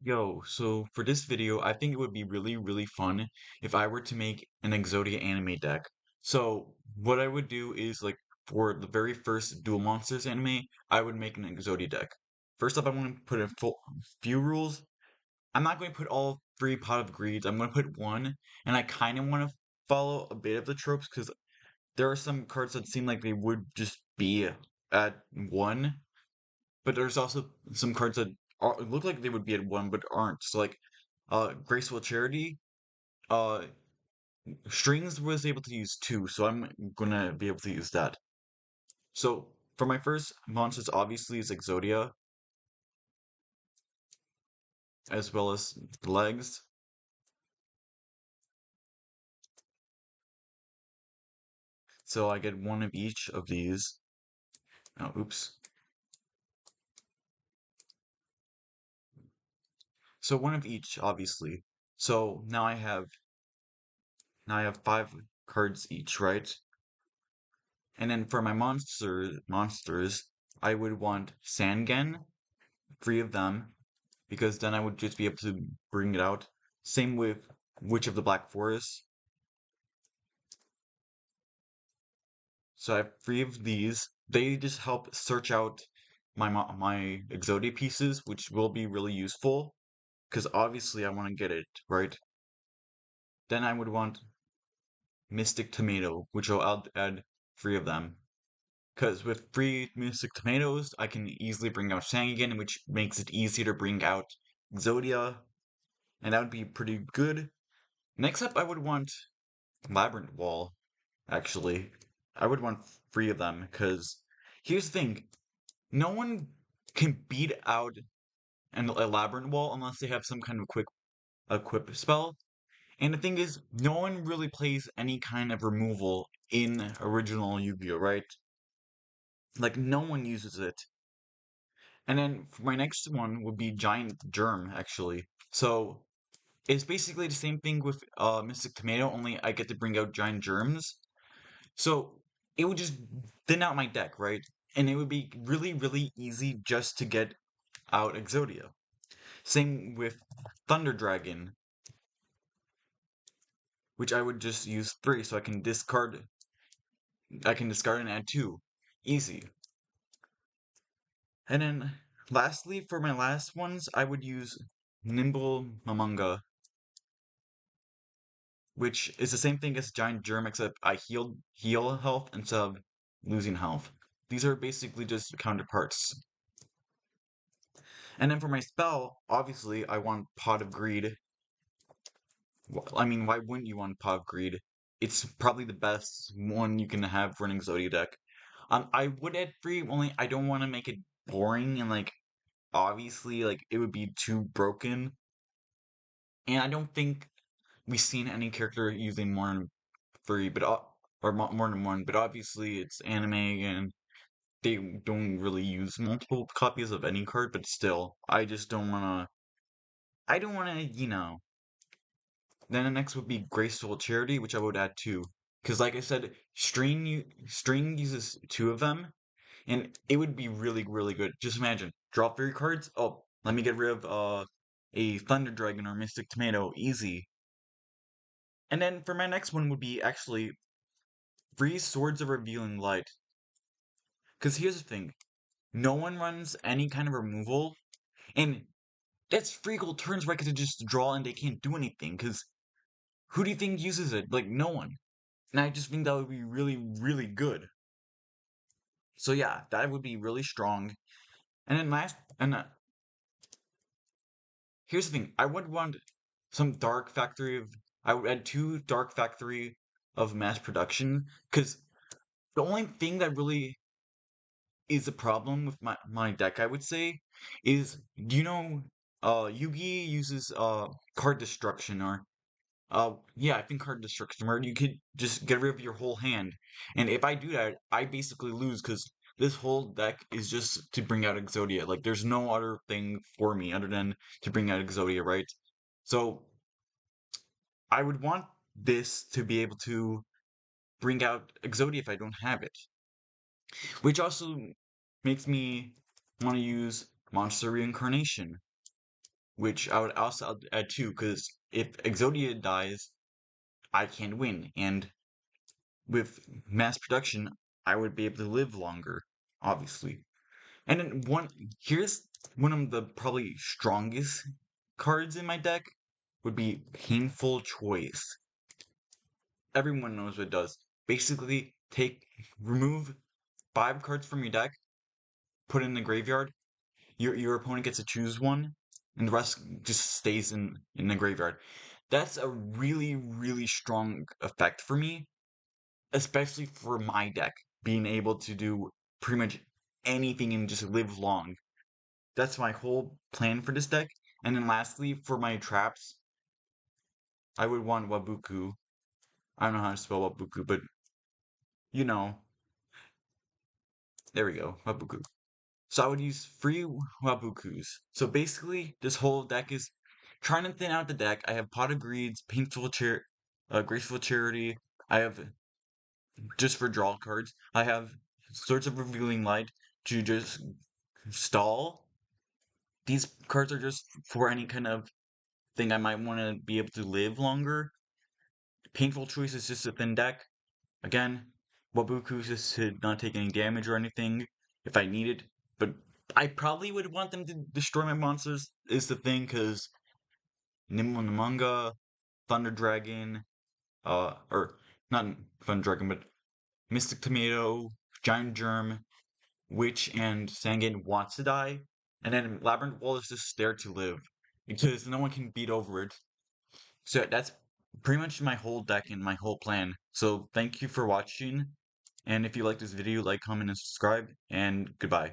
Yo, so for this video, I think it would be really fun if I were to make an Exodia anime deck. So what I would do is like for the very first Duel Monsters anime, I would make an Exodia deck. First up, I'm going to put a few rules. I'm not going to put all three Pot of Greeds. I'm going to put one, and I kind of want to follow a bit of the tropes because there are some cards that seem like they would just be at one, but there's also some cards that look like they would be at one but aren't. So like Graceful Charity, uh Strings was able to use two, so I'm gonna be able to use that. So for my first monsters obviously is Exodia, as well as the legs. So I get one of each of these. Oh, oops. So one of each, obviously. So now I have five cards each, right? And then for my monsters, I would want Sangen, three of them, because then I would just be able to bring it out. Same with Witch of the Black Forest. So I have three of these. They just help search out my Exodia pieces, which will be really useful, because obviously I want to get it, right? Then I would want Mystic Tomato, which I'll add three of them. Because with three Mystic Tomatoes, I can easily bring out Sangan, which makes it easier to bring out Exodia, and that would be pretty good. Next up, I would want Labyrinth Wall, actually. I would want three of them, because here's the thing. No one can beat out a Labyrinth Wall unless they have some kind of quick equip spell. And the thing is, no one really plays any kind of removal in original Yu-Gi-Oh, right? Like, no one uses it. And then for my next one would be Giant Germ, actually. So it's basically the same thing with Mystic Tomato, only I get to bring out Giant Germs. So it would just thin out my deck, right? And it would be really easy just to get out Exodia. Same with Thunder Dragon, which I would just use three, so I can discard and add two. Easy. And then lastly, for my last ones, I would use Nimble Mamanga, which is the same thing as Giant Germ, except I heal health instead of losing health. These are basically just counterparts. And then for my spell, obviously I want Pot of Greed. I mean, why wouldn't you want Pot of Greed? It's probably the best one you can have for an Exodia deck. I would add three, only I don't want to make it boring and like obviously like it would be too broken. And I don't think we've seen any character using more than three, but or more than one. But obviously it's anime and they don't really use multiple copies of any card. But still, I just don't wanna. I don't wanna. Then the next would be Graceful Charity, which I would add two. Because like I said, String uses two of them, and it would be really good. Just imagine, drop three cards. Oh, let me get rid of a Thunder Dragon or Mystic Tomato, easy. And then for my next one would be actually three Swords of Revealing Light. Because here's the thing, no one runs any kind of removal, and that's free gold turns where I could just draw and they can't do anything. Because who do you think uses it? Like no one. And I just think that would be really good. So yeah, that would be really strong. And then here's the thing, I would want some Dark Factory of. I would add two Dark Factory of mass production, because the only thing that really is a problem with my deck, I would say, is Yugi uses card destruction, or yeah, I think card destruction, where you could just get rid of your whole hand. And if I do that, I basically lose because this whole deck is just to bring out Exodia. Like there's no other thing for me other than to bring out Exodia, right? So I would want this to be able to bring out Exodia if I don't have it. Which also makes me want to use Monster Reincarnation, which I would also add too, because if Exodia dies, I can't win, and with mass production, I would be able to live longer, obviously. And then here's one of the probably strongest cards in my deck would be Painful Choice. Everyone knows what it does. Basically, remove 5 cards from your deck, put it in the graveyard. Your opponent gets to choose one, and the rest just stays in the graveyard. That's a really, really strong effect for me, especially for my deck, being able to do pretty much anything and just live long. That's my whole plan for this deck. And then lastly, for my traps, I would want Wabuku. I don't know how to spell Wabuku, but you know, there we go, Wabuku. So I would use free Wabukus. So basically, this whole deck is trying to thin out the deck. I have Pot of Greeds, Graceful Charity. I have just for draw cards. I have Swords of Revealing Light to just stall. These cards are just for any kind of thing I might want to be able to live longer. Painful Choice is just a thin deck. Again, Wabuku is just to not take any damage or anything if I need it. But I probably would want them to destroy my monsters, is the thing, because Nimble Namanga, Thunder Dragon, or not Thunder Dragon, but Mystic Tomato, Giant Germ, Witch, and Sangan wants to die. And then Labyrinth Wall is just there to live, because no one can beat over it. So that's pretty much my whole deck and my whole plan. So thank you for watching. And if you like this video, like, comment, and subscribe. And goodbye.